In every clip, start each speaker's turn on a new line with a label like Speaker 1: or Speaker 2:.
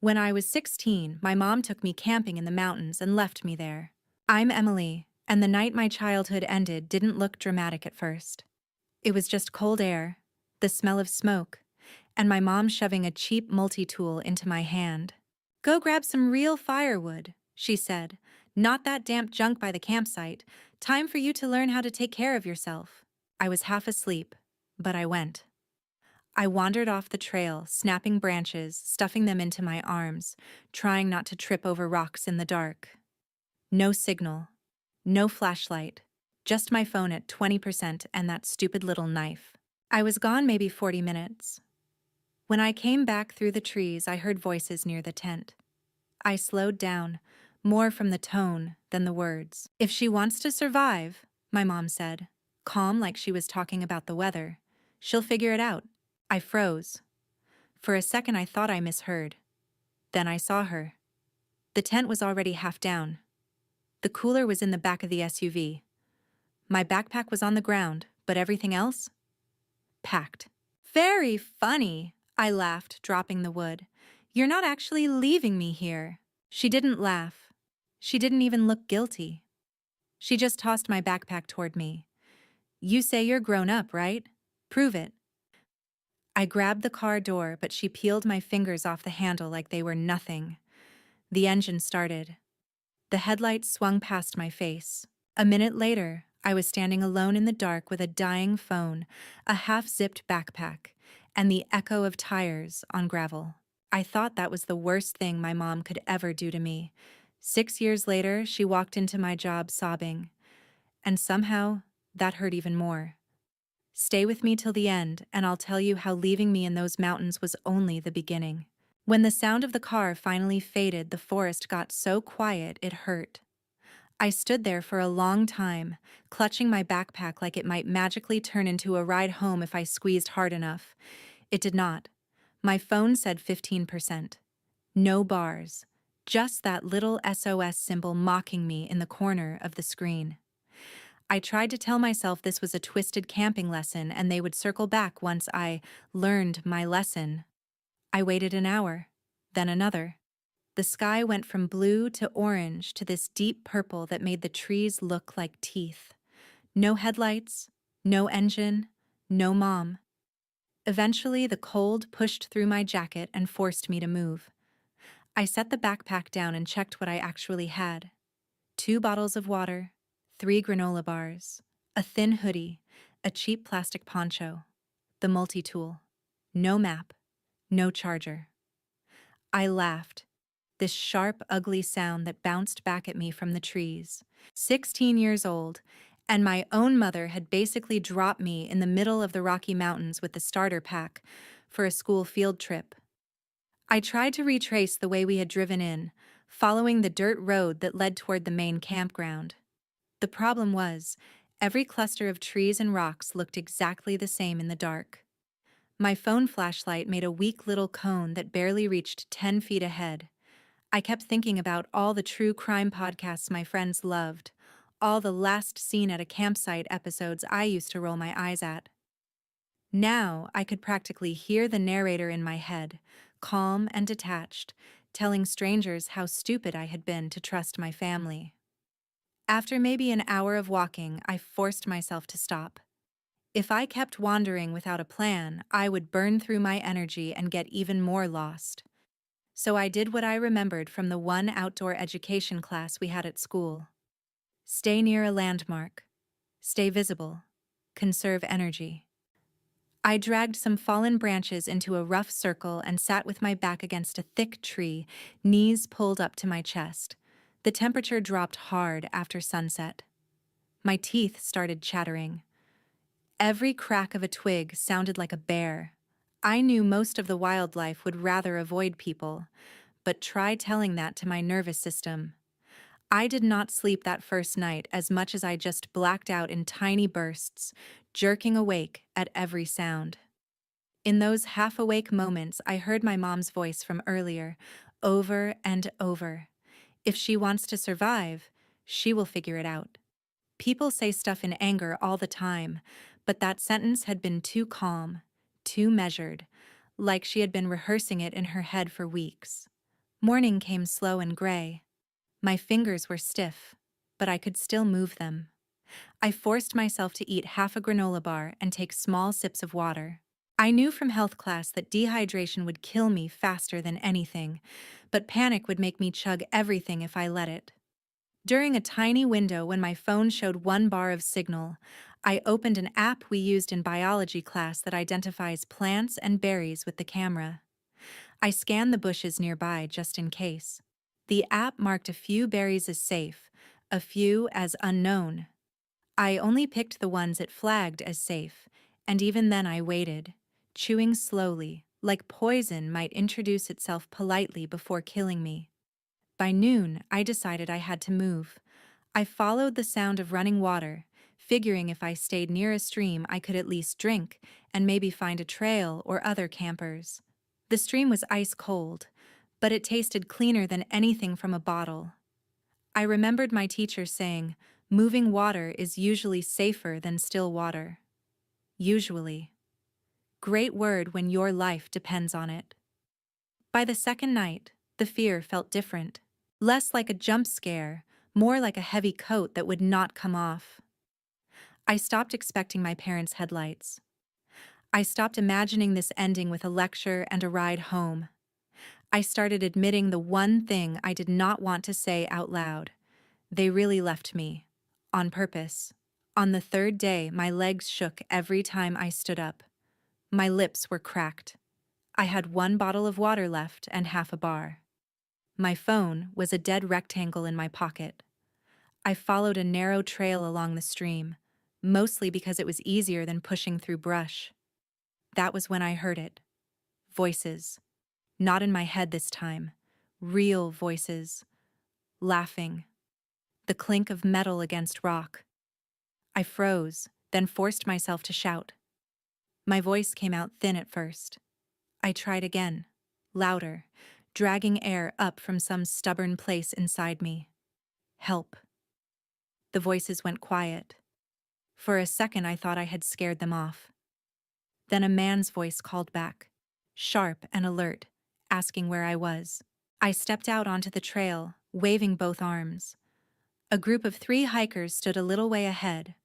Speaker 1: When I was 16, my mom took me camping in the mountains and left me there. I'm Emily, and the night my childhood ended didn't look dramatic at first. It was just cold air, the smell of smoke, and my mom shoving a cheap multi-tool into my hand. "Go grab some real firewood," she said. "Not that damp junk by the campsite. Time for you to learn how to take care of yourself." I was half asleep, but I went. I wandered off the trail, snapping branches, stuffing them into my arms, trying not to trip over rocks in the dark. No signal, no flashlight, just my phone at 20% and that stupid little knife. I was gone maybe 40 minutes. When I came back through the trees, I heard voices near the tent. I slowed down, more from the tone than the words. "If she wants to survive," my mom said, calm like she was talking about the weather, "she'll figure it out." I froze. For a second I thought I misheard. Then I saw her. The tent was already half down. The cooler was in the back of the SUV. My backpack was on the ground, but everything else? Packed. "Very funny," I laughed, dropping the wood. "You're not actually leaving me here." She didn't laugh. She didn't even look guilty. She just tossed my backpack toward me. "You say you're grown up, right? Prove it." I grabbed the car door, but she peeled my fingers off the handle like they were nothing. The engine started. The headlights swung past my face. A minute later, I was standing alone in the dark with a dying phone, a half-zipped backpack, and the echo of tires on gravel. I thought that was the worst thing my mom could ever do to me. 6 years later, she walked into my job sobbing. And somehow, that hurt even more. Stay with me till the end, and I'll tell you how leaving me in those mountains was only the beginning. When the sound of the car finally faded, the forest got so quiet it hurt. I stood there for a long time, clutching my backpack like it might magically turn into a ride home if I squeezed hard enough. It did not. My phone said 15%. No bars. Just that little SOS symbol mocking me in the corner of the screen. I tried to tell myself this was a twisted camping lesson and they would circle back once I learned my lesson. I waited an hour, then another. The sky went from blue to orange to this deep purple that made the trees look like teeth. No headlights, no engine, no mom. Eventually, the cold pushed through my jacket and forced me to move. I set the backpack down and checked what I actually had. 2 bottles of water, 3 granola bars, a thin hoodie, a cheap plastic poncho, the multi-tool, no map, no charger. I laughed, this sharp, ugly sound that bounced back at me from the trees. 16 years old, and my own mother had basically dropped me in the middle of the Rocky Mountains with the starter pack for a school field trip. I tried to retrace the way we had driven in, following the dirt road that led toward the main campground. The problem was, every cluster of trees and rocks looked exactly the same in the dark. My phone flashlight made a weak little cone that barely reached 10 feet ahead. I kept thinking about all the true crime podcasts my friends loved, all the last seen at a campsite episodes I used to roll my eyes at. Now I could practically hear the narrator in my head, calm and detached, telling strangers how stupid I had been to trust my family. After maybe an hour of walking, I forced myself to stop. If I kept wandering without a plan, I would burn through my energy and get even more lost. So I did what I remembered from the one outdoor education class we had at school. Stay near a landmark. Stay visible. Conserve energy. I dragged some fallen branches into a rough circle and sat with my back against a thick tree, knees pulled up to my chest. The temperature dropped hard after sunset. My teeth started chattering. Every crack of a twig sounded like a bear. I knew most of the wildlife would rather avoid people, but try telling that to my nervous system. I did not sleep that first night as much as I just blacked out in tiny bursts, jerking awake at every sound. In those half-awake moments, I heard my mom's voice from earlier, over and over. If she wants to survive, she will figure it out. People say stuff in anger all the time, but that sentence had been too calm, too measured, like she had been rehearsing it in her head for weeks. Morning came slow and gray. My fingers were stiff, but I could still move them. I forced myself to eat half a granola bar and take small sips of water. I knew from health class that dehydration would kill me faster than anything, but panic would make me chug everything if I let it. During a tiny window when my phone showed 1 bar of signal, I opened an app we used in biology class that identifies plants and berries with the camera. I scanned the bushes nearby just in case. The app marked a few berries as safe, a few as unknown. I only picked the ones it flagged as safe, and even then I waited, chewing slowly, like poison might introduce itself politely before killing me. By noon, I decided I had to move. I followed the sound of running water, figuring if I stayed near a stream I could at least drink and maybe find a trail or other campers. The stream was ice cold, but it tasted cleaner than anything from a bottle. I remembered my teacher saying, moving water is usually safer than still water. Usually. Great word when your life depends on it. By the second night, the fear felt different. Less like a jump scare, more like a heavy coat that would not come off. I stopped expecting my parents' headlights. I stopped imagining this ending with a lecture and a ride home. I started admitting the one thing I did not want to say out loud. They really left me. On purpose. On the third day, my legs shook every time I stood up. My lips were cracked. I had 1 bottle of water left and half a bar. My phone was a dead rectangle in my pocket. I followed a narrow trail along the stream, mostly because it was easier than pushing through brush. That was when I heard it. Voices. Not in my head this time. Real voices. Laughing. The clink of metal against rock. I froze, then forced myself to shout. My voice came out thin at first. I tried again, louder, dragging air up from some stubborn place inside me. Help. The voices went quiet. For a second I thought I had scared them off. Then a man's voice called back, sharp and alert, asking where I was. I stepped out onto the trail, waving both arms. A group of 3 hikers stood a little way ahead,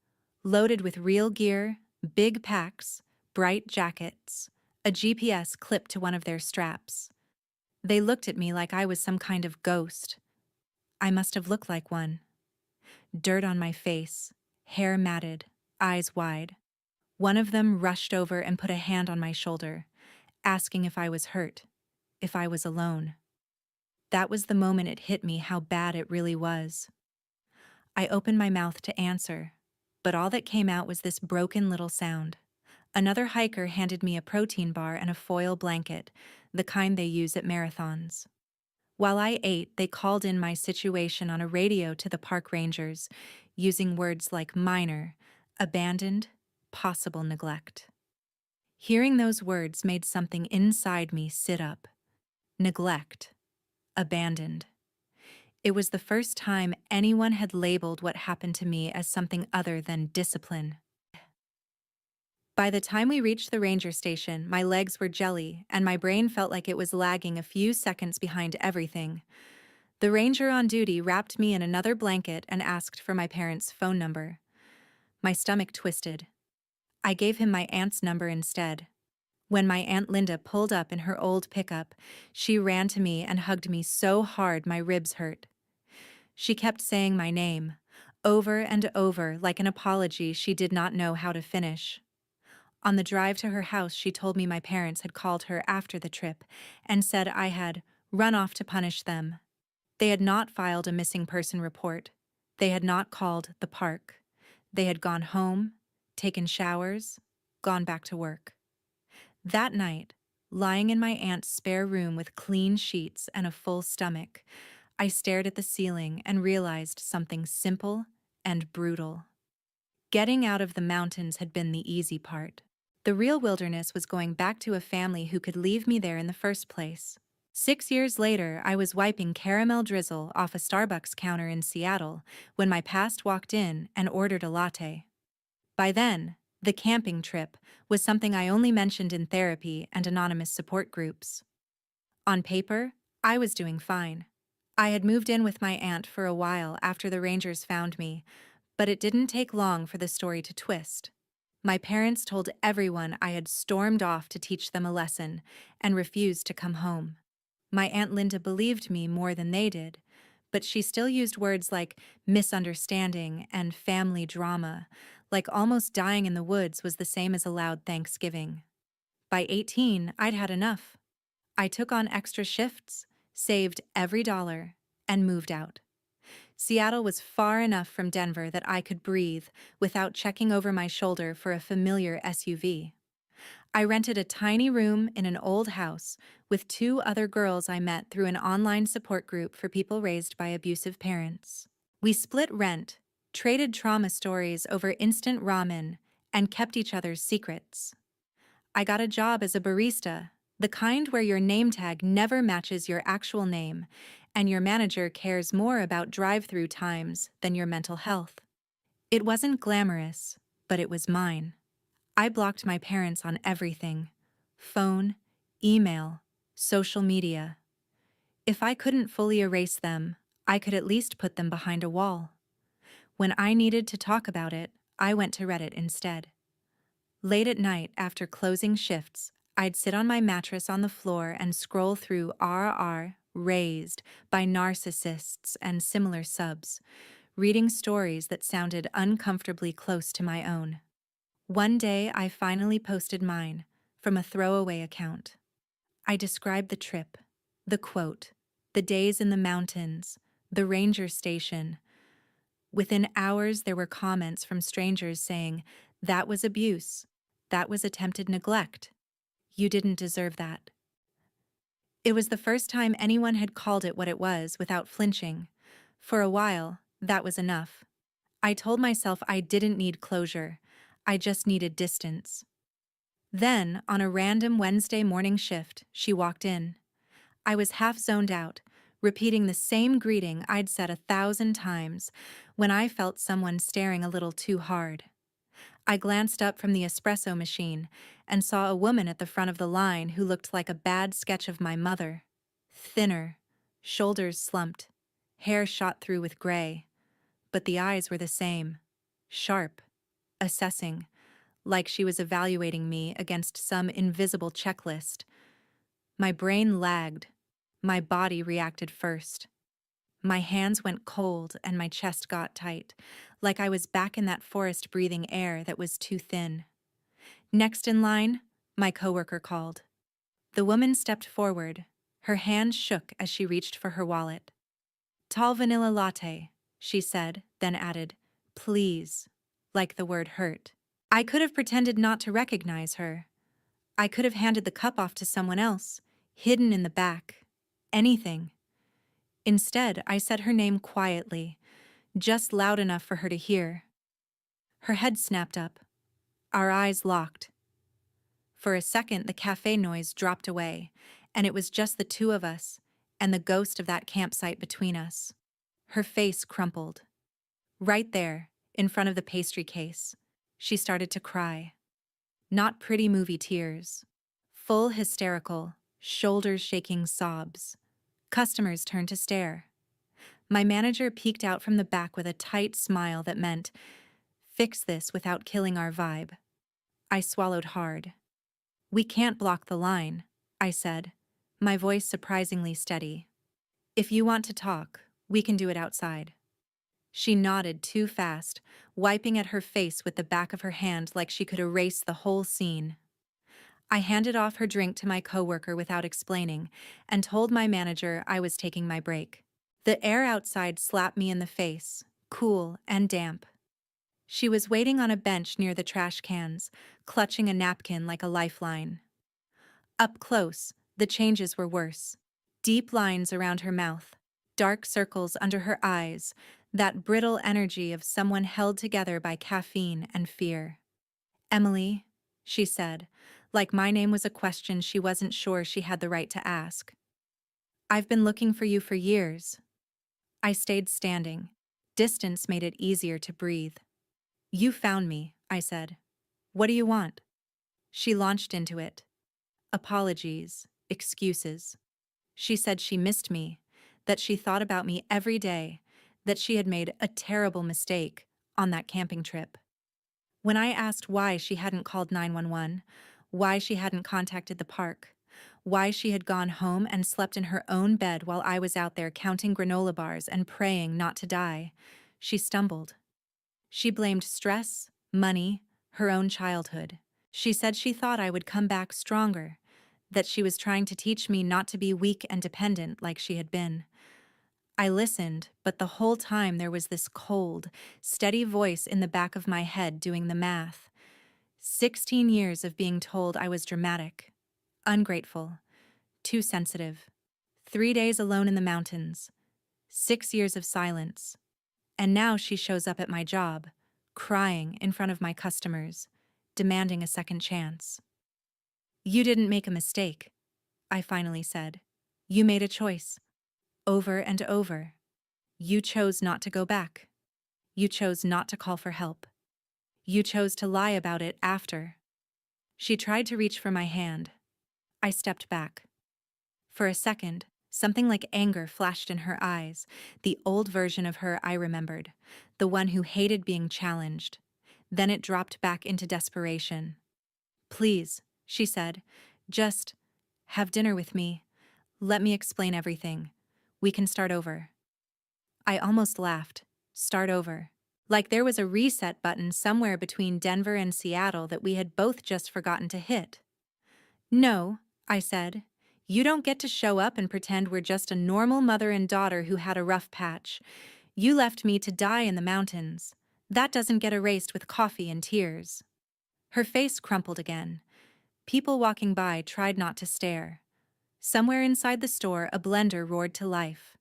Speaker 1: loaded with real gear, big packs, bright jackets, a GPS clipped to one of their straps. They looked at me like I was some kind of ghost. I must have looked like one. Dirt on my face, hair matted, eyes wide. One of them rushed over and put a hand on my shoulder, asking if I was hurt, if I was alone. That was the moment it hit me how bad it really was. I opened my mouth to answer, but all that came out was this broken little sound. Another hiker handed me a protein bar and a foil blanket, the kind they use at marathons. While I ate, they called in my situation on a radio to the park rangers, using words like minor, abandoned, possible neglect. Hearing those words made something inside me sit up. Neglect. Abandoned. It was the first time anyone had labeled what happened to me as something other than discipline. By the time we reached the ranger station, my legs were jelly, and my brain felt like it was lagging a few seconds behind everything. The ranger on duty wrapped me in another blanket and asked for my parents' phone number. My stomach twisted. I gave him my aunt's number instead. When my Aunt Linda pulled up in her old pickup, she ran to me and hugged me so hard my ribs hurt. She kept saying my name, over and over like an apology she did not know how to finish. On the drive to her house, she told me my parents had called her after the trip and said I had run off to punish them. They had not filed a missing person report. They had not called the park. They had gone home, taken showers, gone back to work. That night, lying in my aunt's spare room with clean sheets and a full stomach, I stared at the ceiling and realized something simple and brutal. Getting out of the mountains had been the easy part. The real wilderness was going back to a family who could leave me there in the first place. 6 years later, I was wiping caramel drizzle off a Starbucks counter in Seattle when my past walked in and ordered a latte. By then, the camping trip was something I only mentioned in therapy and anonymous support groups. On paper, I was doing fine. I had moved in with my aunt for a while after the Rangers found me, but it didn't take long for the story to twist. My parents told everyone I had stormed off to teach them a lesson and refused to come home. My Aunt Linda believed me more than they did, but she still used words like misunderstanding and family drama, like almost dying in the woods was the same as a loud Thanksgiving. By 18, I'd had enough. I took on extra shifts, saved every dollar, and moved out. Seattle was far enough from Denver that I could breathe without checking over my shoulder for a familiar SUV. I rented a tiny room in an old house with two other girls I met through an online support group for people raised by abusive parents. We split rent, traded trauma stories over instant ramen, and kept each other's secrets. I got a job as a barista, the kind where your name tag never matches your actual name, and your manager cares more about drive-through times than your mental health. It wasn't glamorous, but it was mine. I blocked my parents on everything: phone, email, social media. If I couldn't fully erase them, I could at least put them behind a wall. When I needed to talk about it, I went to Reddit instead. Late at night, after closing shifts, I'd sit on my mattress on the floor and scroll through RR raised by narcissists and similar subs, reading stories that sounded uncomfortably close to my own. One day, I finally posted mine from a throwaway account. I described the trip, the quote, the days in the mountains, the ranger station. Within hours, there were comments from strangers saying, "That was abuse. That was attempted neglect. You didn't deserve that." It was the first time anyone had called it what it was without flinching. For a while, that was enough. I told myself I didn't need closure. I just needed distance. Then, on a random Wednesday morning shift, she walked in. I was half zoned out, repeating the same greeting I'd said 1,000 times when I felt someone staring a little too hard. I glanced up from the espresso machine and saw a woman at the front of the line who looked like a bad sketch of my mother. Thinner, shoulders slumped, hair shot through with gray. But the eyes were the same, sharp, assessing, like she was evaluating me against some invisible checklist. My brain lagged. My body reacted first. My hands went cold and my chest got tight, like I was back in that forest breathing air that was too thin. Next in line, my coworker called. The woman stepped forward. Her hand shook as she reached for her wallet. "Tall vanilla latte," she said, then added, "Please," like the word hurt. I could have pretended not to recognize her. I could have handed the cup off to someone else, hidden in the back. Anything. Instead, I said her name quietly, just loud enough for her to hear. Her head snapped up. Our eyes locked. For a second, the cafe noise dropped away, and it was just the two of us, and the ghost of that campsite between us. Her face crumpled. Right there, in front of the pastry case, she started to cry. Not pretty movie tears. Full hysterical, shoulders-shaking sobs. Customers turned to stare. My manager peeked out from the back with a tight smile that meant, "Fix this without killing our vibe." I swallowed hard. "We can't block the line," I said, my voice surprisingly steady. "If you want to talk, we can do it outside." She nodded too fast, wiping at her face with the back of her hand like she could erase the whole scene. I handed off her drink to my coworker without explaining and told my manager I was taking my break. The air outside slapped me in the face, cool and damp. She was waiting on a bench near the trash cans, clutching a napkin like a lifeline. Up close, the changes were worse. Deep lines around her mouth, dark circles under her eyes, that brittle energy of someone held together by caffeine and fear. "Emily," she said, like my name was a question she wasn't sure she had the right to ask. "I've been looking for you for years." I stayed standing. Distance made it easier to breathe. "You found me," I said. "What do you want?" She launched into it. Apologies, excuses. She said she missed me, that she thought about me every day, that she had made a terrible mistake on that camping trip. When I asked why she hadn't called 911, why she hadn't contacted the park, why she had gone home and slept in her own bed while I was out there counting granola bars and praying not to die, she stumbled. She blamed stress, money, her own childhood. She said she thought I would come back stronger, that she was trying to teach me not to be weak and dependent like she had been. I listened, but the whole time there was this cold, steady voice in the back of my head doing the math. 16 years of being told I was dramatic, ungrateful, too sensitive. 3 days alone in the mountains. 6 years of silence. And now she shows up at my job, crying in front of my customers, demanding a second chance. "You didn't make a mistake," I finally said. "You made a choice. Over and over. You chose not to go back. You chose not to call for help. You chose to lie about it after." She tried to reach for my hand. I stepped back. For a second, something like anger flashed in her eyes, the old version of her I remembered, the one who hated being challenged. Then it dropped back into desperation. "Please," she said, "just have dinner with me. Let me explain everything. We can start over." I almost laughed. Start over. Like there was a reset button somewhere between Denver and Seattle that we had both just forgotten to hit. "No," I said. "You don't get to show up and pretend we're just a normal mother and daughter who had a rough patch. You left me to die in the mountains. That doesn't get erased with coffee and tears." Her face crumpled again. People walking by tried not to stare. Somewhere inside the store, a blender roared to life.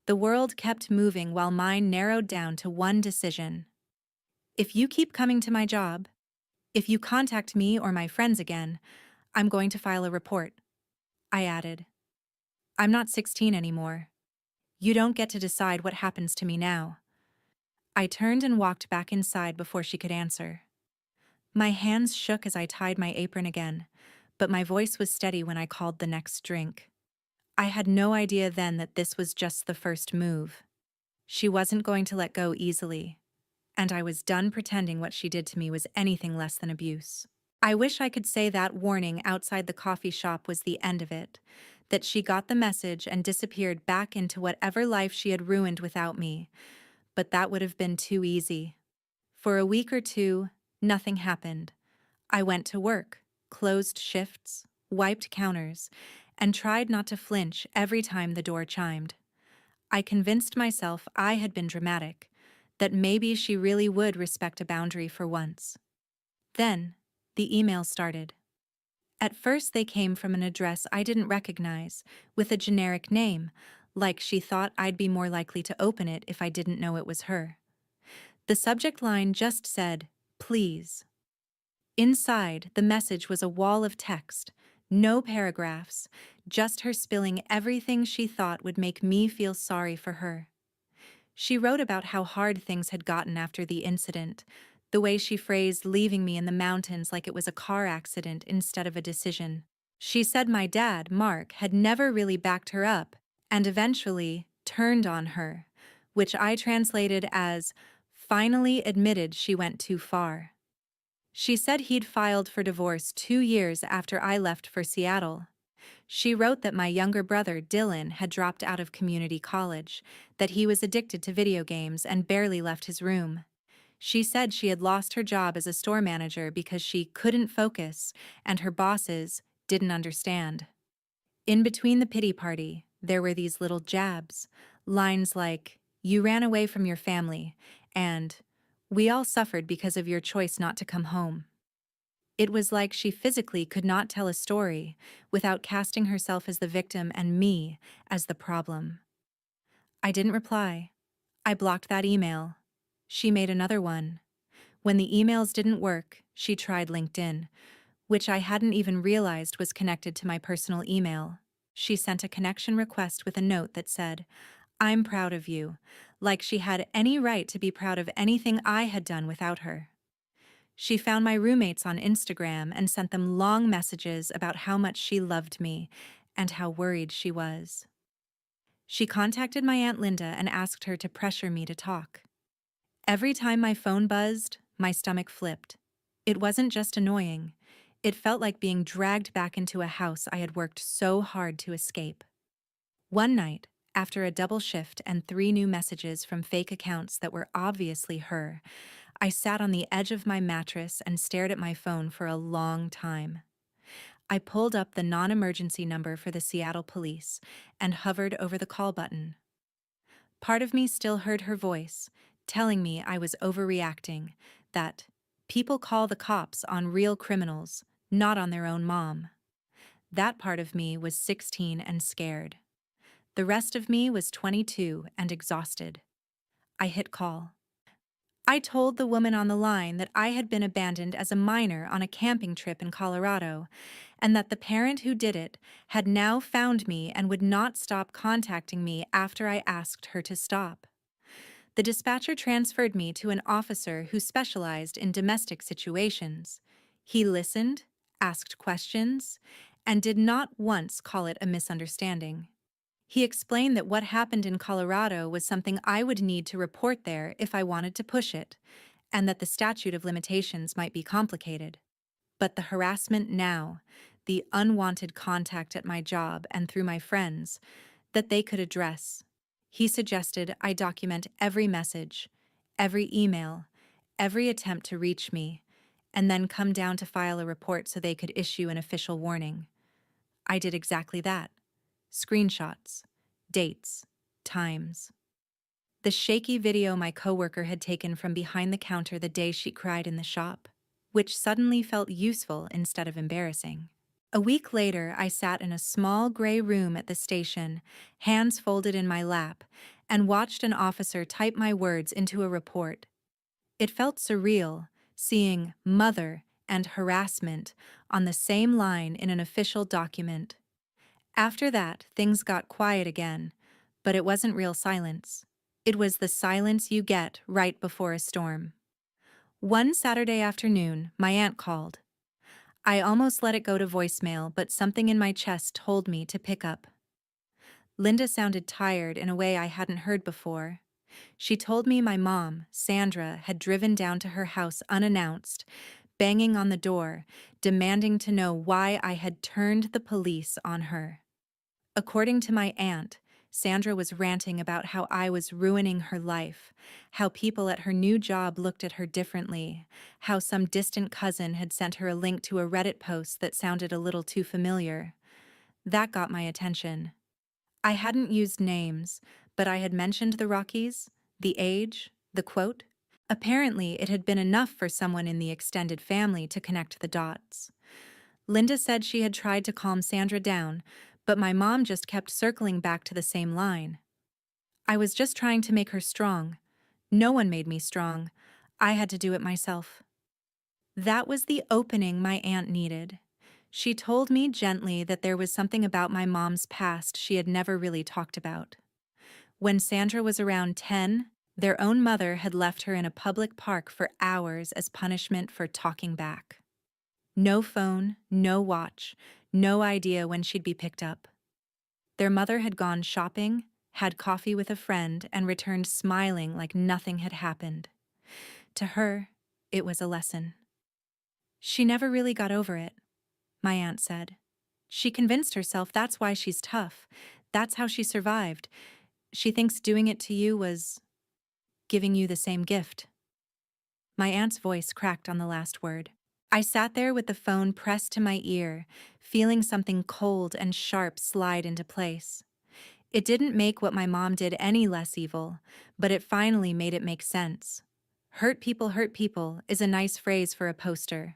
Speaker 1: The world kept moving while mine narrowed down to one decision. "If you keep coming to my job, if you contact me or my friends again, I'm going to file a report," I added. "I'm not 16 anymore. You don't get to decide what happens to me now." I turned and walked back inside before she could answer. My hands shook as I tied my apron again, but my voice was steady when I called the next drink. I had no idea then that this was just the first move. She wasn't going to let go easily, and I was done pretending what she did to me was anything less than abuse. I wish I could say that warning outside the coffee shop was the end of it, that she got the message and disappeared back into whatever life she had ruined without me, but that would have been too easy. For a week or two, nothing happened. I went to work, closed shifts, wiped counters, and tried not to flinch every time the door chimed. I convinced myself I had been dramatic, that maybe she really would respect a boundary for once. Then, the emails started. At first they came from an address I didn't recognize, with a generic name, like she thought I'd be more likely to open it if I didn't know it was her. The subject line just said, "Please." Inside, the message was a wall of text, no paragraphs, just her spilling everything she thought would make me feel sorry for her. She wrote about how hard things had gotten after the incident, the way she phrased leaving me in the mountains like it was a car accident instead of a decision. She said my dad, Mark, had never really backed her up and eventually turned on her, which I translated as finally admitted she went too far. She said he'd filed for divorce 2 years after I left for Seattle. She wrote that my younger brother, Dylan, had dropped out of community college, that he was addicted to video games and barely left his room. She said she had lost her job as a store manager because she couldn't focus and her bosses didn't understand. In between the pity party, there were these little jabs, lines like, "You ran away from your family," and "We all suffered because of your choice not to come home." It was like she physically could not tell a story without casting herself as the victim and me as the problem. I didn't reply. I blocked that email. She made another one. When the emails didn't work, she tried LinkedIn, which I hadn't even realized was connected to my personal email. She sent a connection request with a note that said, "I'm proud of you," like she had any right to be proud of anything I had done without her. She found my roommates on Instagram and sent them long messages about how much she loved me and how worried she was. She contacted my Aunt Linda and asked her to pressure me to talk. Every time my phone buzzed, my stomach flipped. It wasn't just annoying. It felt like being dragged back into a house I had worked so hard to escape. One night, after a double shift and 3 new messages from fake accounts that were obviously her, I sat on the edge of my mattress and stared at my phone for a long time. I pulled up the non-emergency number for the Seattle police and hovered over the call button. Part of me still heard her voice, telling me I was overreacting, that people call the cops on real criminals, not on their own mom. That part of me was 16 and scared. The rest of me was 22 and exhausted. I hit call. I told the woman on the line that I had been abandoned as a minor on a camping trip in Colorado, and that the parent who did it had now found me and would not stop contacting me after I asked her to stop. The dispatcher transferred me to an officer who specialized in domestic situations. He listened, asked questions, and did not once call it a misunderstanding. He explained that what happened in Colorado was something I would need to report there if I wanted to push it, and that the statute of limitations might be complicated. But the harassment now, the unwanted contact at my job and through my friends, that they could address. He suggested I document every message, every email, every attempt to reach me, and then come down to file a report so they could issue an official warning. I did exactly that. Screenshots, dates, times. The shaky video my coworker had taken from behind the counter the day she cried in the shop, which suddenly felt useful instead of embarrassing. A week later, I sat in a small gray room at the station, hands folded in my lap, and watched an officer type my words into a report. It felt surreal, seeing mother and harassment on the same line in an official document. After that, things got quiet again, but it wasn't real silence. It was the silence you get right before a storm. One Saturday afternoon, my aunt called. I almost let it go to voicemail, but something in my chest told me to pick up. Linda sounded tired in a way I hadn't heard before. She told me my mom, Sandra, had driven down to her house unannounced, banging on the door, demanding to know why I had turned the police on her. According to my aunt, Sandra was ranting about how I was ruining her life, how people at her new job looked at her differently, how some distant cousin had sent her a link to a Reddit post that sounded a little too familiar. That got my attention. I hadn't used names, but I had mentioned the Rockies, the age, the quote. Apparently, it had been enough for someone in the extended family to connect the dots. Linda said she had tried to calm Sandra down, but my mom just kept circling back to the same line. I was just trying to make her strong. No one made me strong. I had to do it myself. That was the opening my aunt needed. She told me gently that there was something about my mom's past she had never really talked about. When Sandra was around 10, their own mother had left her in a public park for hours as punishment for talking back. No phone, no watch, no idea when she'd be picked up. Their mother had gone shopping, had coffee with a friend, and returned smiling like nothing had happened. To her, it was a lesson. She never really got over it, my aunt said. She convinced herself that's why she's tough. That's how she survived. She thinks doing it to you was giving you the same gift. My aunt's voice cracked on the last word. I sat there with the phone pressed to my ear, feeling something cold and sharp slide into place. It didn't make what my mom did any less evil, but it finally made it make sense. Hurt people is a nice phrase for a poster.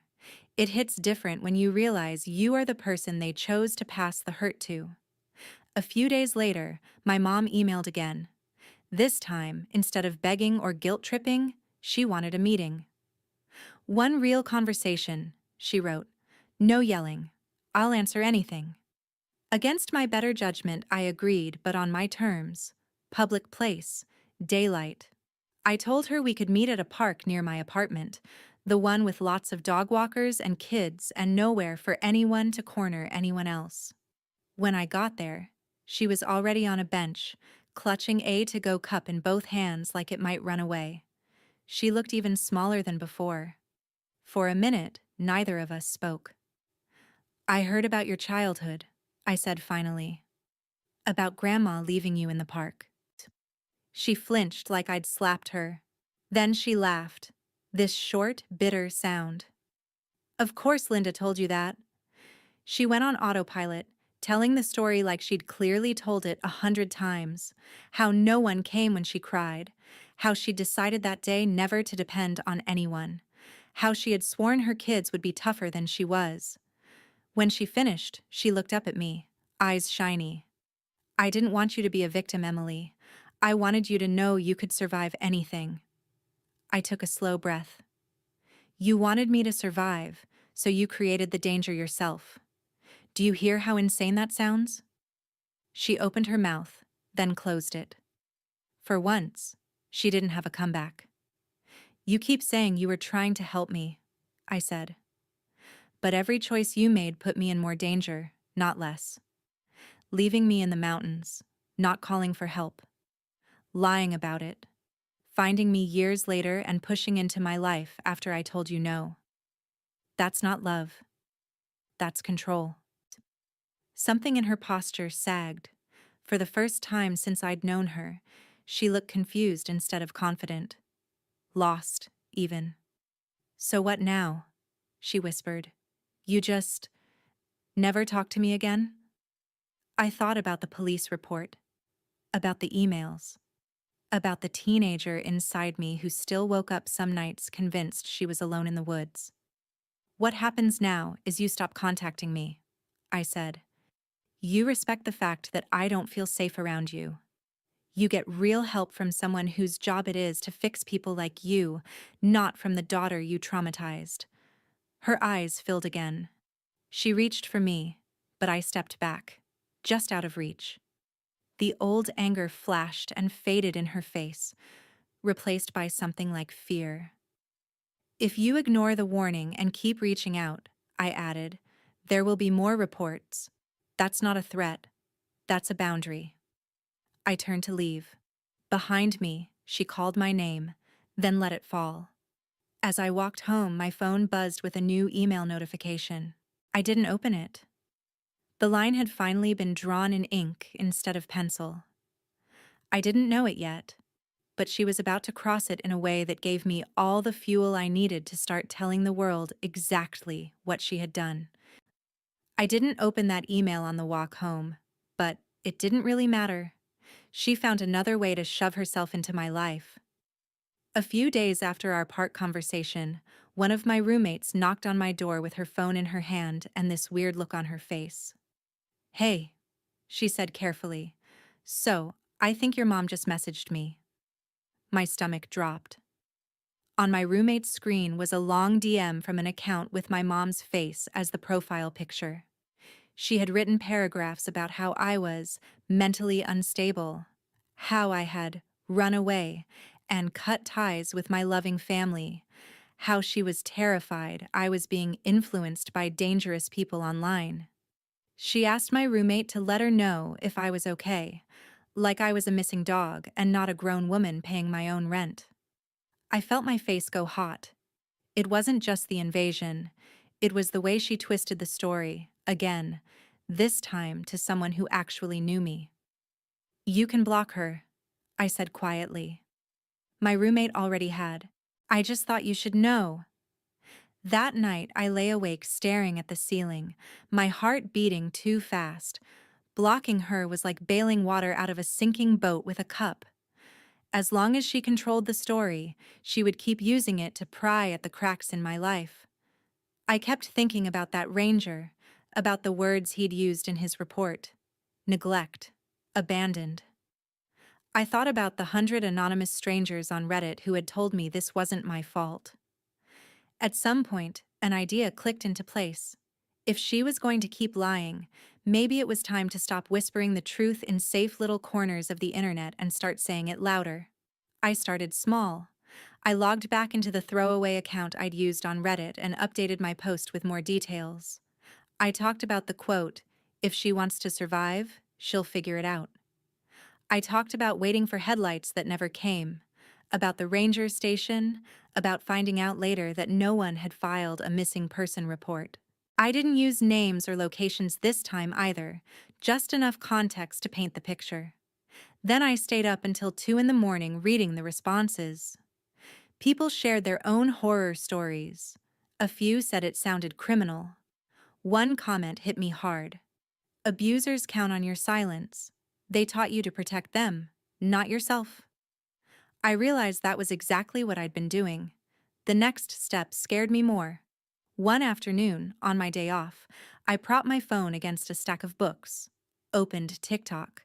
Speaker 1: It hits different when you realize you are the person they chose to pass the hurt to. A few days later, my mom emailed again. This time, instead of begging or guilt-tripping, she wanted a meeting. One real conversation, she wrote. No yelling. I'll answer anything. Against my better judgment, I agreed, but on my terms. Public place. Daylight. I told her we could meet at a park near my apartment, the one with lots of dog walkers and kids and nowhere for anyone to corner anyone else. When I got there, she was already on a bench, clutching a to-go cup in both hands like it might run away. She looked even smaller than before. For a minute, neither of us spoke. "I heard about your childhood," I said finally. "About Grandma leaving you in the park." She flinched like I'd slapped her. Then she laughed, this short, bitter sound. "Of course Linda told you that." She went on autopilot, telling the story like she'd clearly told it 100 times, how no one came when she cried, how she decided that day never to depend on anyone, how she had sworn her kids would be tougher than she was. When she finished, she looked up at me, eyes shiny. "I didn't want you to be a victim, Emily. I wanted you to know you could survive anything." I took a slow breath. "You wanted me to survive, so you created the danger yourself. Do you hear how insane that sounds?" She opened her mouth, then closed it. For once, she didn't have a comeback. "You keep saying you were trying to help me," I said. "But every choice you made put me in more danger, not less. Leaving me in the mountains, not calling for help, lying about it, finding me years later and pushing into my life after I told you no. That's not love. That's control." Something in her posture sagged. For the first time since I'd known her, she looked confused instead of confident. Lost, even. "So what now?" she whispered. "You just never talk to me again?" I thought about the police report, about the emails, about the teenager inside me who still woke up some nights convinced she was alone in the woods. "What happens now is you stop contacting me," I said. "You respect the fact that I don't feel safe around you. You get real help from someone whose job it is to fix people like you, not from the daughter you traumatized." Her eyes filled again. She reached for me, but I stepped back, just out of reach. The old anger flashed and faded in her face, replaced by something like fear. "If you ignore the warning and keep reaching out," I added, "there will be more reports. That's not a threat. That's a boundary." I turned to leave. Behind me, she called my name, then let it fall. As I walked home, my phone buzzed with a new email notification. I didn't open it. The line had finally been drawn in ink instead of pencil. I didn't know it yet, but she was about to cross it in a way that gave me all the fuel I needed to start telling the world exactly what she had done. I didn't open that email on the walk home, but it didn't really matter. She found another way to shove herself into my life. A few days after our park conversation, one of my roommates knocked on my door with her phone in her hand and this weird look on her face. "Hey," she said carefully. "So, I think your mom just messaged me." My stomach dropped. On my roommate's screen was a long DM from an account with my mom's face as the profile picture. She had written paragraphs about how I was mentally unstable, how I had run away and cut ties with my loving family, how she was terrified I was being influenced by dangerous people online. She asked my roommate to let her know if I was okay, like I was a missing dog and not a grown woman paying my own rent. I felt my face go hot. It wasn't just the invasion, it was the way she twisted the story, again, this time to someone who actually knew me. "You can block her," I said quietly. My roommate already had. "I just thought you should know." That night, I lay awake staring at the ceiling, my heart beating too fast. Blocking her was like bailing water out of a sinking boat with a cup. As long as she controlled the story, she would keep using it to pry at the cracks in my life. I kept thinking about that ranger, about the words he'd used in his report. Neglect. Abandoned. I thought about the 100 anonymous strangers on Reddit who had told me this wasn't my fault. At some point, an idea clicked into place. If she was going to keep lying, maybe it was time to stop whispering the truth in safe little corners of the internet and start saying it louder. I started small. I logged back into the throwaway account I'd used on Reddit and updated my post with more details. I talked about the quote, If she wants to survive, she'll figure it out. I talked about waiting for headlights that never came, about the ranger station, about finding out later that no one had filed a missing person report. I didn't use names or locations this time either, just enough context to paint the picture. Then I stayed up until 2 in the morning reading the responses. People shared their own horror stories. A few said it sounded criminal. One comment hit me hard. Abusers count on your silence. They taught you to protect them, not yourself. I realized that was exactly what I'd been doing. The next step scared me more. One afternoon, on my day off, I propped my phone against a stack of books, opened TikTok,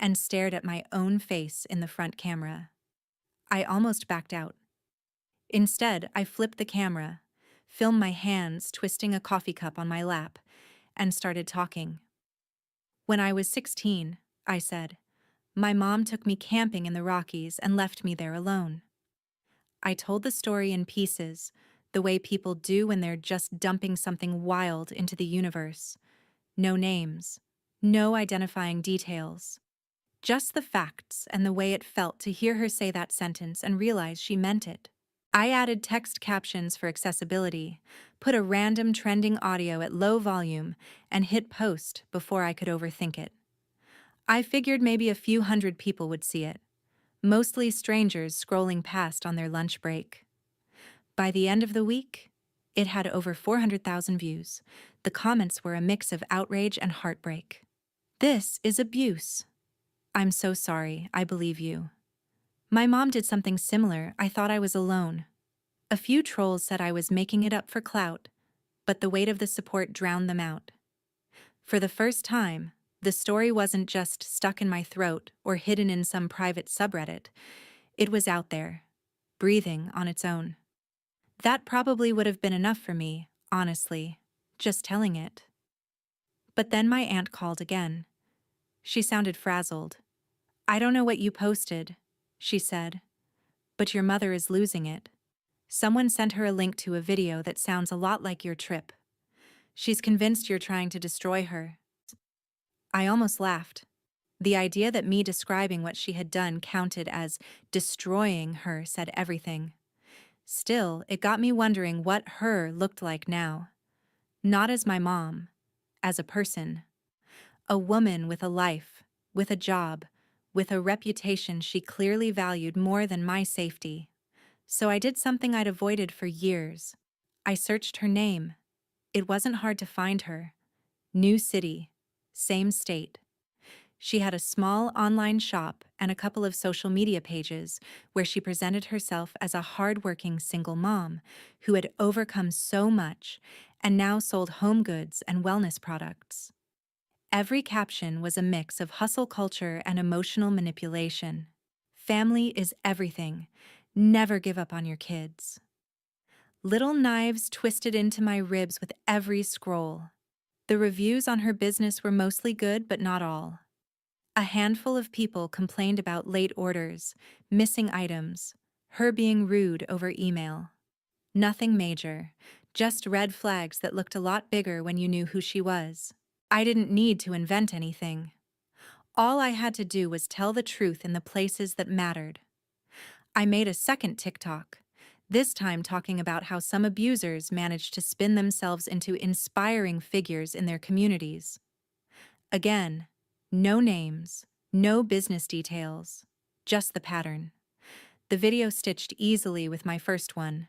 Speaker 1: and stared at my own face in the front camera. I almost backed out. Instead, I flipped the camera, filmed my hands twisting a coffee cup on my lap, and started talking. When I was 16, I said, my mom took me camping in the Rockies and left me there alone. I told the story in pieces, the way people do when they're just dumping something wild into the universe. No names, no identifying details. Just the facts and the way it felt to hear her say that sentence and realize she meant it. I added text captions for accessibility, put a random trending audio at low volume, and hit post before I could overthink it. I figured maybe a few hundred people would see it, mostly strangers scrolling past on their lunch break. By the end of the week, it had over 400,000 views. The comments were a mix of outrage and heartbreak. This is abuse. I'm so sorry, I believe you. My mom did something similar. I thought I was alone. A few trolls said I was making it up for clout, but the weight of the support drowned them out. For the first time, the story wasn't just stuck in my throat or hidden in some private subreddit. It was out there, breathing on its own. That probably would have been enough for me, honestly, just telling it. But then my aunt called again. She sounded frazzled. I don't know what you posted, she said, but your mother is losing it. Someone sent her a link to a video that sounds a lot like your trip. She's convinced you're trying to destroy her. I almost laughed. The idea that me describing what she had done counted as destroying her said everything. Still, it got me wondering what her looked like now. Not as my mom, as a person. A woman with a life, with a job, with a reputation she clearly valued more than my safety. So I did something I'd avoided for years. I searched her name. It wasn't hard to find her. New city, same state. She had a small online shop and a couple of social media pages where she presented herself as a hardworking single mom who had overcome so much and now sold home goods and wellness products. Every caption was a mix of hustle culture and emotional manipulation. Family is everything. Never give up on your kids. Little knives twisted into my ribs with every scroll. The reviews on her business were mostly good, but not all. A handful of people complained about late orders, missing items, her being rude over email. Nothing major, just red flags that looked a lot bigger when you knew who she was. I didn't need to invent anything. All I had to do was tell the truth in the places that mattered. I made a second TikTok, this time talking about how some abusers managed to spin themselves into inspiring figures in their communities. Again, no names, no business details, just the pattern. The video stitched easily with my first one.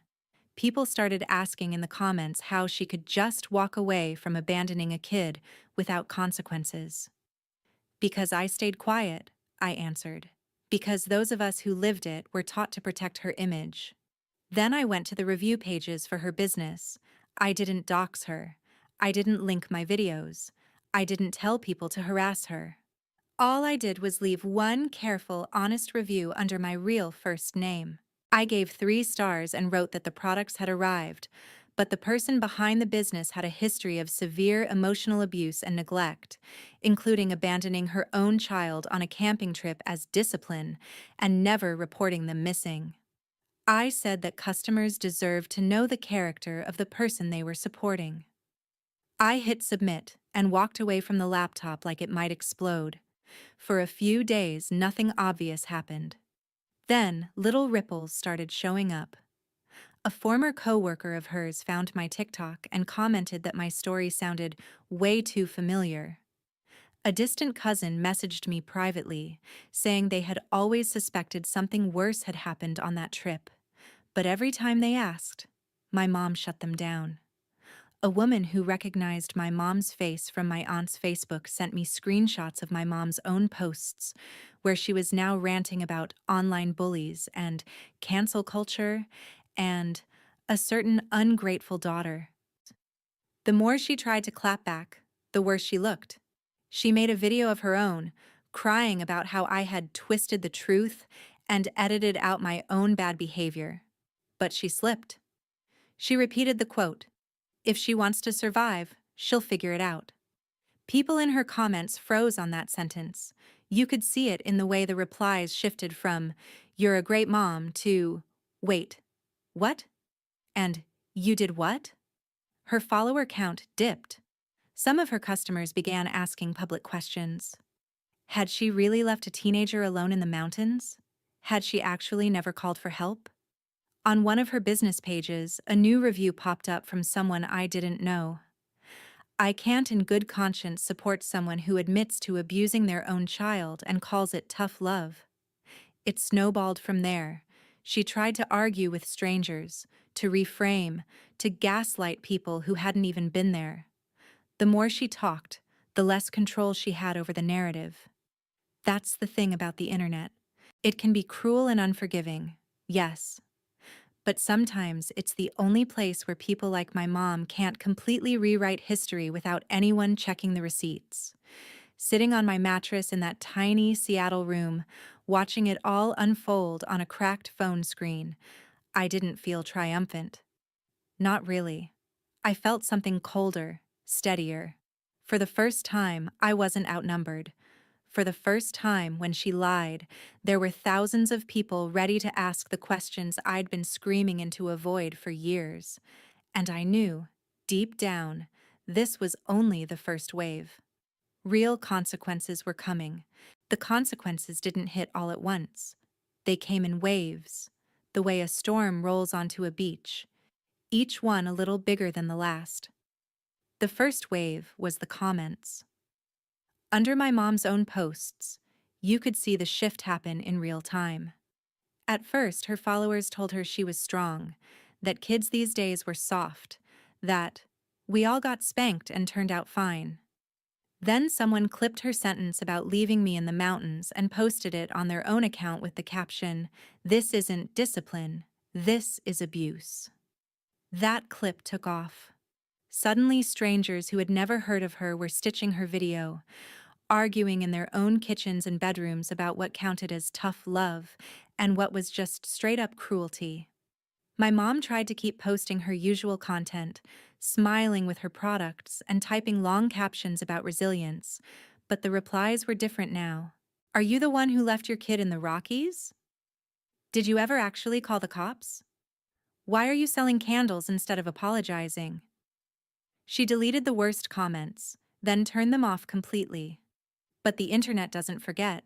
Speaker 1: People started asking in the comments how she could just walk away from abandoning a kid without consequences. Because I stayed quiet, I answered. Because those of us who lived it were taught to protect her image. Then I went to the review pages for her business. I didn't dox her. I didn't link my videos. I didn't tell people to harass her. All I did was leave one careful, honest review under my real first name. I gave 3 stars and wrote that the products had arrived, but the person behind the business had a history of severe emotional abuse and neglect, including abandoning her own child on a camping trip as discipline and never reporting them missing. I said that customers deserved to know the character of the person they were supporting. I hit submit and walked away from the laptop like it might explode. For a few days, nothing obvious happened. Then, little ripples started showing up. A former coworker of hers found my TikTok and commented that my story sounded way too familiar. A distant cousin messaged me privately, saying they had always suspected something worse had happened on that trip. But every time they asked, my mom shut them down. A woman who recognized my mom's face from my aunt's Facebook sent me screenshots of my mom's own posts, where she was now ranting about online bullies and cancel culture and a certain ungrateful daughter. The more she tried to clap back, the worse she looked. She made a video of her own, crying about how I had twisted the truth and edited out my own bad behavior. But she slipped. She repeated the quote, "If she wants to survive, she'll figure it out." People in her comments froze on that sentence. You could see it in the way the replies shifted from, "You're a great mom," to, "Wait, what?" and "You did what?" Her follower count dipped. Some of her customers began asking public questions. Had she really left a teenager alone in the mountains? Had she actually never called for help? On one of her business pages, a new review popped up from someone I didn't know. "I can't in good conscience support someone who admits to abusing their own child and calls it tough love." It snowballed from there. She tried to argue with strangers, to reframe, to gaslight people who hadn't even been there. The more she talked, the less control she had over the narrative. That's the thing about the internet. It can be cruel and unforgiving, yes. But sometimes it's the only place where people like my mom can't completely rewrite history without anyone checking the receipts. Sitting on my mattress in that tiny Seattle room, watching it all unfold on a cracked phone screen, I didn't feel triumphant. Not really. I felt something colder, steadier. For the first time, I wasn't outnumbered. For the first time, when she lied, there were thousands of people ready to ask the questions I'd been screaming into a void for years. And I knew, deep down, this was only the first wave. Real consequences were coming. The consequences didn't hit all at once. They came in waves, the way a storm rolls onto a beach, each one a little bigger than the last. The first wave was the comments. Under my mom's own posts, you could see the shift happen in real time. At first, her followers told her she was strong, that kids these days were soft, that we all got spanked and turned out fine. Then someone clipped her sentence about leaving me in the mountains and posted it on their own account with the caption, "This isn't discipline, this is abuse." That clip took off. Suddenly, strangers who had never heard of her were stitching her video, arguing in their own kitchens and bedrooms about what counted as tough love and what was just straight-up cruelty. My mom tried to keep posting her usual content, smiling with her products and typing long captions about resilience, but the replies were different now. "Are you the one who left your kid in the Rockies? Did you ever actually call the cops? Why are you selling candles instead of apologizing?" She deleted the worst comments, then turned them off completely. But the internet doesn't forget.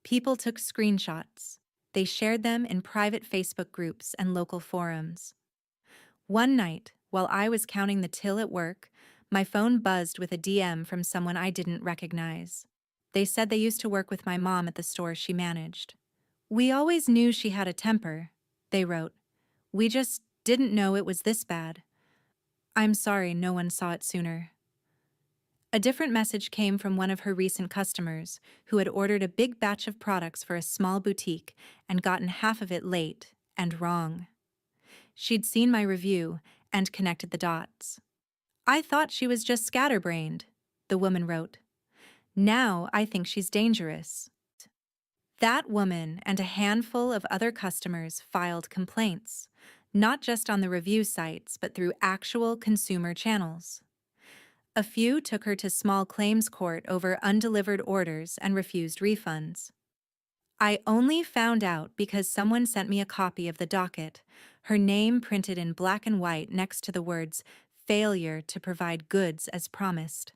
Speaker 1: People took screenshots. They shared them in private Facebook groups and local forums. One night, while I was counting the till at work, my phone buzzed with a DM from someone I didn't recognize. They said they used to work with my mom at the store she managed. "We always knew she had a temper," they wrote. "We just didn't know it was this bad. I'm sorry no one saw it sooner." A different message came from one of her recent customers who had ordered a big batch of products for a small boutique and gotten half of it late and wrong. She'd seen my review and connected the dots. "I thought she was just scatterbrained," the woman wrote. "Now I think she's dangerous." That woman and a handful of other customers filed complaints, not just on the review sites but through actual consumer channels. A few took her to small claims court over undelivered orders and refused refunds. I only found out because someone sent me a copy of the docket, her name printed in black and white next to the words failure to provide goods as promised.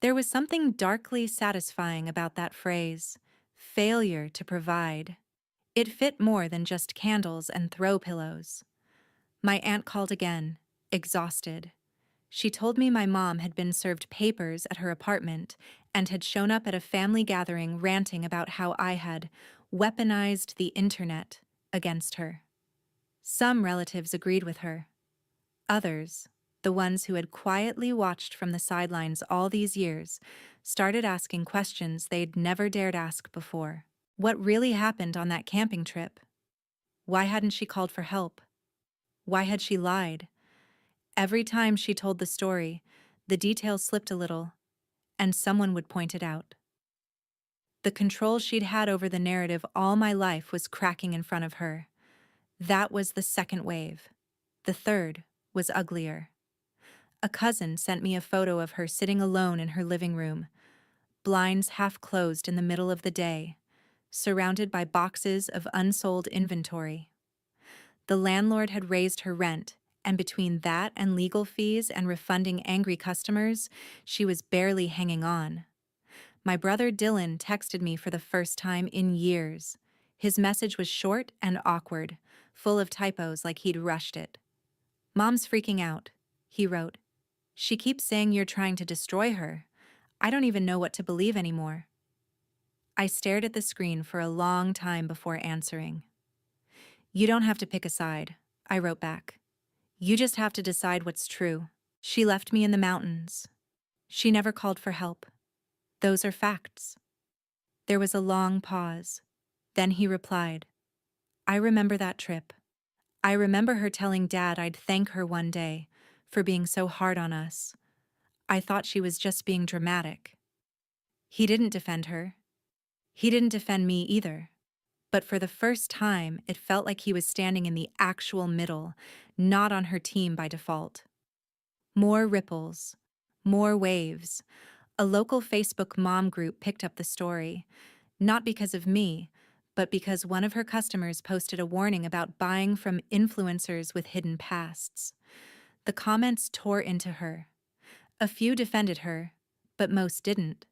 Speaker 1: There was something darkly satisfying about that phrase, failure to provide. It fit more than just candles and throw pillows. My aunt called again, exhausted. She told me my mom had been served papers at her apartment and had shown up at a family gathering ranting about how I had weaponized the internet against her. Some relatives agreed with her. Others, the ones who had quietly watched from the sidelines all these years, started asking questions they'd never dared ask before. What really happened on that camping trip? Why hadn't she called for help? Why had she lied? Every time she told the story, the details slipped a little, and someone would point it out. The control she'd had over the narrative all my life was cracking in front of her. That was the second wave. The third was uglier. A cousin sent me a photo of her sitting alone in her living room, blinds half closed in the middle of the day, surrounded by boxes of unsold inventory. The landlord had raised her rent, and between that and legal fees and refunding angry customers, she was barely hanging on. My brother Dylan texted me for the first time in years. His message was short and awkward, full of typos like he'd rushed it. "Mom's freaking out," he wrote. "She keeps saying you're trying to destroy her. I don't even know what to believe anymore." I stared at the screen for a long time before answering. "You don't have to pick a side," I wrote back. "You just have to decide what's true. She left me in the mountains. She never called for help. Those are facts." There was a long pause. Then he replied, "I remember that trip. I remember her telling Dad I'd thank her one day for being so hard on us. I thought she was just being dramatic." He didn't defend her. He didn't defend me either. But for the first time, it felt like he was standing in the actual middle, not on her team by default. More ripples. More waves. A local Facebook mom group picked up the story, not because of me, but because one of her customers posted a warning about buying from influencers with hidden pasts. The comments tore into her. A few defended her, but most didn't.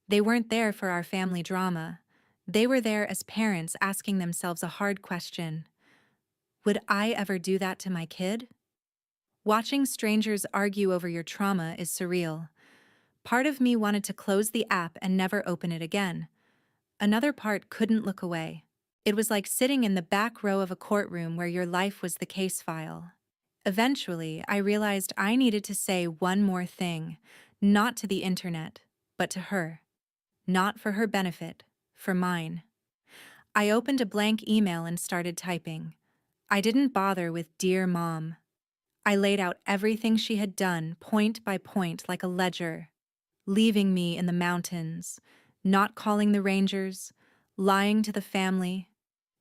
Speaker 1: They weren't there for our family drama. They were there as parents asking themselves a hard question. Would I ever do that to my kid? Watching strangers argue over your trauma is surreal. Part of me wanted to close the app and never open it again. Another part couldn't look away. It was like sitting in the back row of a courtroom where your life was the case file. Eventually, I realized I needed to say one more thing, not to the internet, but to her. Not for her benefit, for mine. I opened a blank email and started typing. I didn't bother with "Dear Mom." I laid out everything she had done, point by point, like a ledger. Leaving me in the mountains, not calling the Rangers, lying to the family,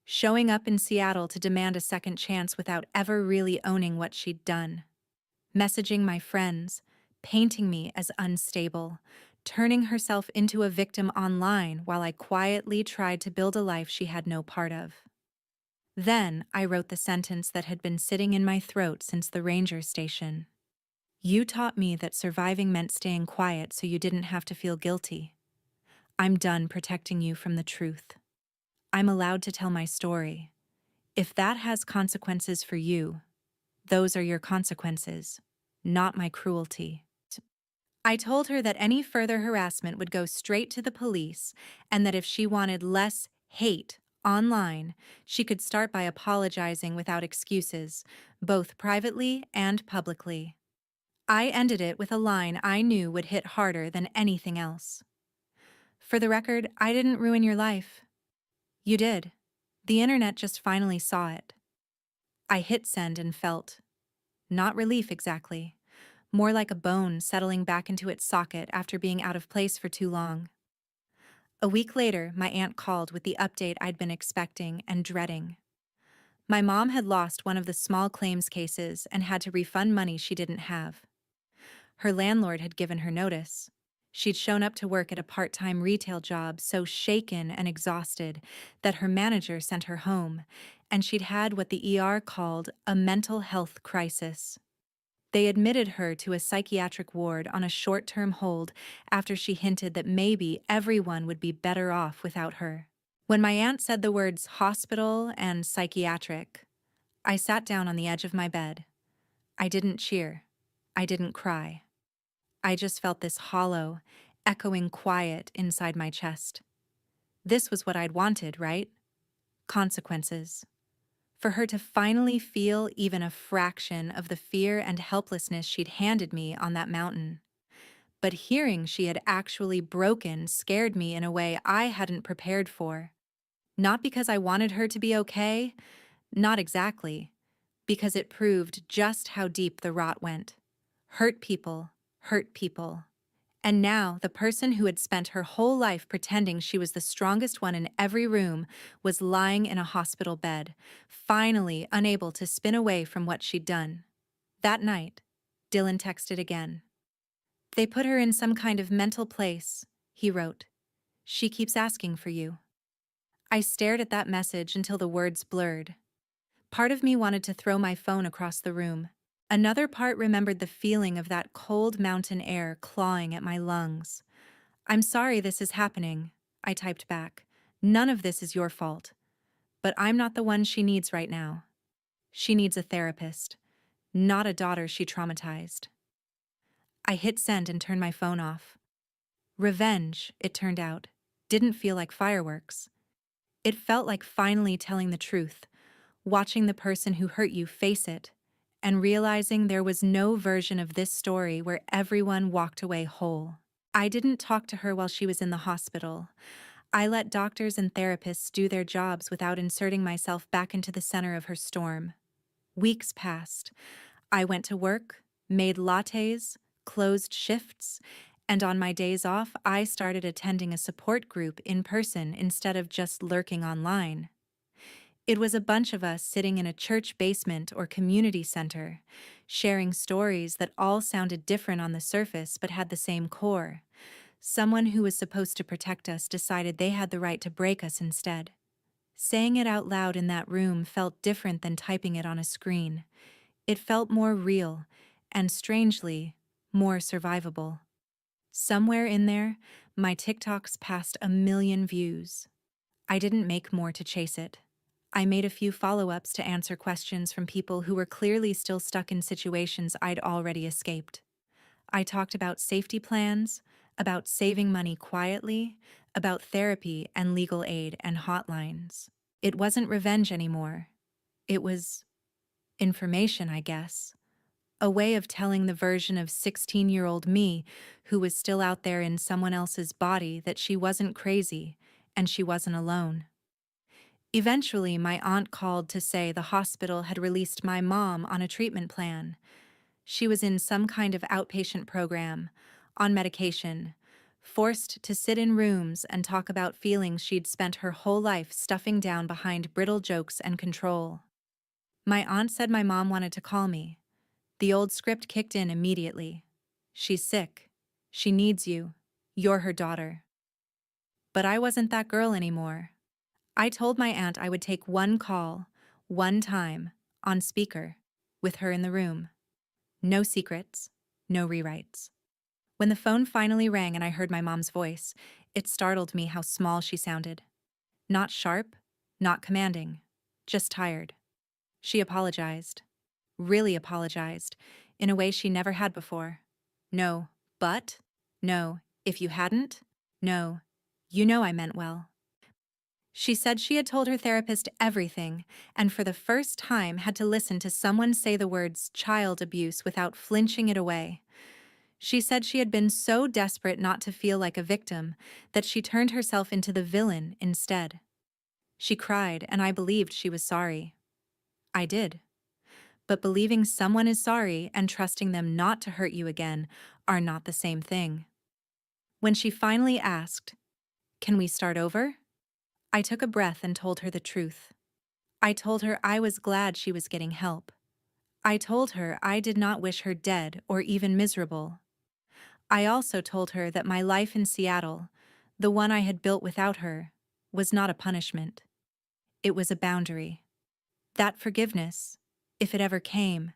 Speaker 1: showing up in Seattle to demand a second chance without ever really owning what she'd done. Messaging my friends, painting me as unstable, turning herself into a victim online while I quietly tried to build a life she had no part of. Then I wrote the sentence that had been sitting in my throat since the ranger station. "You taught me that surviving meant staying quiet so you didn't have to feel guilty. I'm done protecting you from the truth. I'm allowed to tell my story. If that has consequences for you, those are your consequences, not my cruelty." I told her that any further harassment would go straight to the police and that if she wanted less hate online, she could start by apologizing without excuses, both privately and publicly. I ended it with a line I knew would hit harder than anything else. "For the record, I didn't ruin your life. You did. The internet just finally saw it." I hit send and felt, not relief exactly, more like a bone settling back into its socket after being out of place for too long. A week later, my aunt called with the update I'd been expecting and dreading. My mom had lost one of the small claims cases and had to refund money she didn't have. Her landlord had given her notice. She'd shown up to work at a part-time retail job so shaken and exhausted that her manager sent her home, and she'd had what the ER called a mental health crisis. They admitted her to a psychiatric ward on a short-term hold after she hinted that maybe everyone would be better off without her. When my aunt said the words hospital and psychiatric, I sat down on the edge of my bed. I didn't cheer. I didn't cry. I just felt this hollow, echoing quiet inside my chest. This was what I'd wanted, right? Consequences. For her to finally feel even a fraction of the fear and helplessness she'd handed me on that mountain. But hearing she had actually broken scared me in a way I hadn't prepared for. Not because I wanted her to be okay, not exactly, because it proved just how deep the rot went. Hurt people, hurt people. And now, the person who had spent her whole life pretending she was the strongest one in every room was lying in a hospital bed, finally unable to spin away from what she'd done. That night, Dylan texted again. "They put her in some kind of mental place," he wrote. "She keeps asking for you." I stared at that message until the words blurred. Part of me wanted to throw my phone across the room. Another part remembered the feeling of that cold mountain air clawing at my lungs. "I'm sorry this is happening," I typed back. "None of this is your fault. But I'm not the one she needs right now. She needs a therapist, not a daughter she traumatized." I hit send and turned my phone off. Revenge, it turned out, didn't feel like fireworks. It felt like finally telling the truth, watching the person who hurt you face it, and realizing there was no version of this story where everyone walked away whole. I didn't talk to her while she was in the hospital. I let doctors and therapists do their jobs without inserting myself back into the center of her storm. Weeks passed. I went to work, made lattes, closed shifts, and on my days off, I started attending a support group in person instead of just lurking online. It was a bunch of us sitting in a church basement or community center, sharing stories that all sounded different on the surface but had the same core. Someone who was supposed to protect us decided they had the right to break us instead. Saying it out loud in that room felt different than typing it on a screen. It felt more real, and strangely, more survivable. Somewhere in there, my TikToks passed 1 million views. I didn't make more to chase it. I made a few follow-ups to answer questions from people who were clearly still stuck in situations I'd already escaped. I talked about safety plans, about saving money quietly, about therapy and legal aid and hotlines. It wasn't revenge anymore. It was information, I guess. A way of telling the version of 16-year-old me who was still out there in someone else's body that she wasn't crazy and she wasn't alone. Eventually, my aunt called to say the hospital had released my mom on a treatment plan. She was in some kind of outpatient program, on medication, forced to sit in rooms and talk about feelings she'd spent her whole life stuffing down behind brittle jokes and control. My aunt said my mom wanted to call me. The old script kicked in immediately. "She's sick. She needs you. You're her daughter." But I wasn't that girl anymore. I told my aunt I would take one call, one time, on speaker, with her in the room. No secrets, no rewrites. When the phone finally rang and I heard my mom's voice, it startled me how small she sounded. Not sharp, not commanding, just tired. She apologized. Really apologized, in a way she never had before. "No, but? No, if you hadn't? No, you know I meant well." She said she had told her therapist everything, and for the first time had to listen to someone say the words child abuse without flinching it away. She said she had been so desperate not to feel like a victim that she turned herself into the villain instead. She cried, and I believed she was sorry. I did. But believing someone is sorry and trusting them not to hurt you again are not the same thing. When she finally asked, "Can we start over?" I took a breath and told her the truth. I told her I was glad she was getting help. I told her I did not wish her dead or even miserable. I also told her that my life in Seattle, the one I had built without her, was not a punishment. It was a boundary. That forgiveness, if it ever came,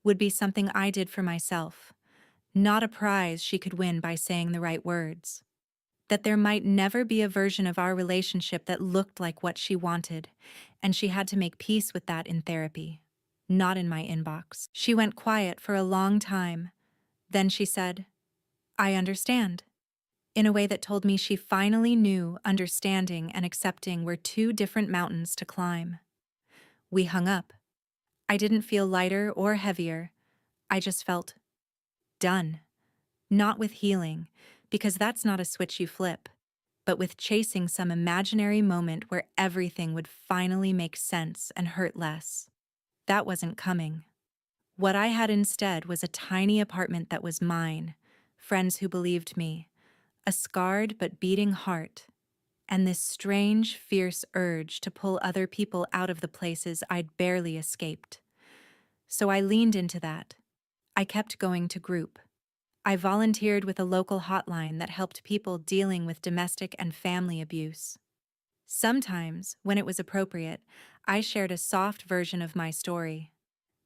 Speaker 1: would be something I did for myself, not a prize she could win by saying the right words. That there might never be a version of our relationship that looked like what she wanted, and she had to make peace with that in therapy, not in my inbox. She went quiet for a long time. Then she said, "I understand," in a way that told me she finally knew understanding and accepting were two different mountains to climb. We hung up. I didn't feel lighter or heavier. I just felt done. Not with healing, because that's not a switch you flip, but with chasing some imaginary moment where everything would finally make sense and hurt less. That wasn't coming. What I had instead was a tiny apartment that was mine, friends who believed me, a scarred but beating heart, and this strange, fierce urge to pull other people out of the places I'd barely escaped. So I leaned into that. I kept going to group. I volunteered with a local hotline that helped people dealing with domestic and family abuse. Sometimes, when it was appropriate, I shared a soft version of my story.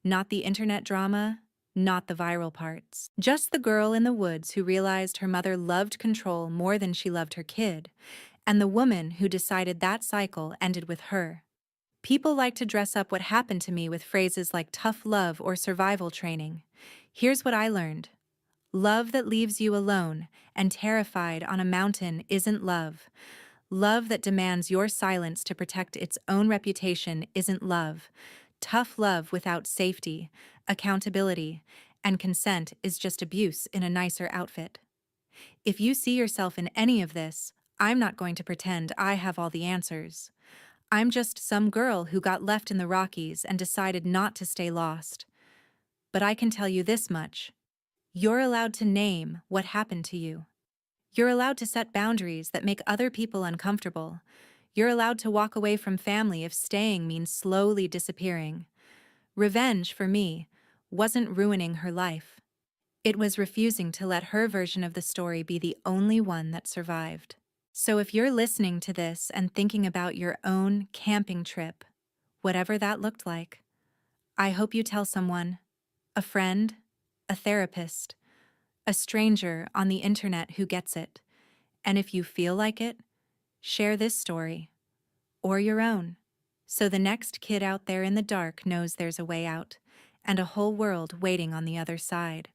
Speaker 1: Not the internet drama, not the viral parts. Just the girl in the woods who realized her mother loved control more than she loved her kid, and the woman who decided that cycle ended with her. People like to dress up what happened to me with phrases like tough love or survival training. Here's what I learned. Love that leaves you alone and terrified on a mountain isn't love. Love that demands your silence to protect its own reputation isn't love. Tough love without safety, accountability, and consent is just abuse in a nicer outfit. If you see yourself in any of this, I'm not going to pretend I have all the answers. I'm just some girl who got left in the Rockies and decided not to stay lost. But I can tell you this much. You're allowed to name what happened to you. You're allowed to set boundaries that make other people uncomfortable. You're allowed to walk away from family if staying means slowly disappearing. Revenge, for me, wasn't ruining her life. It was refusing to let her version of the story be the only one that survived. So if you're listening to this and thinking about your own camping trip, whatever that looked like, I hope you tell someone, a friend, a therapist, a stranger on the internet who gets it. And if you feel like it, share this story, or your own, so the next kid out there in the dark knows there's a way out, and a whole world waiting on the other side.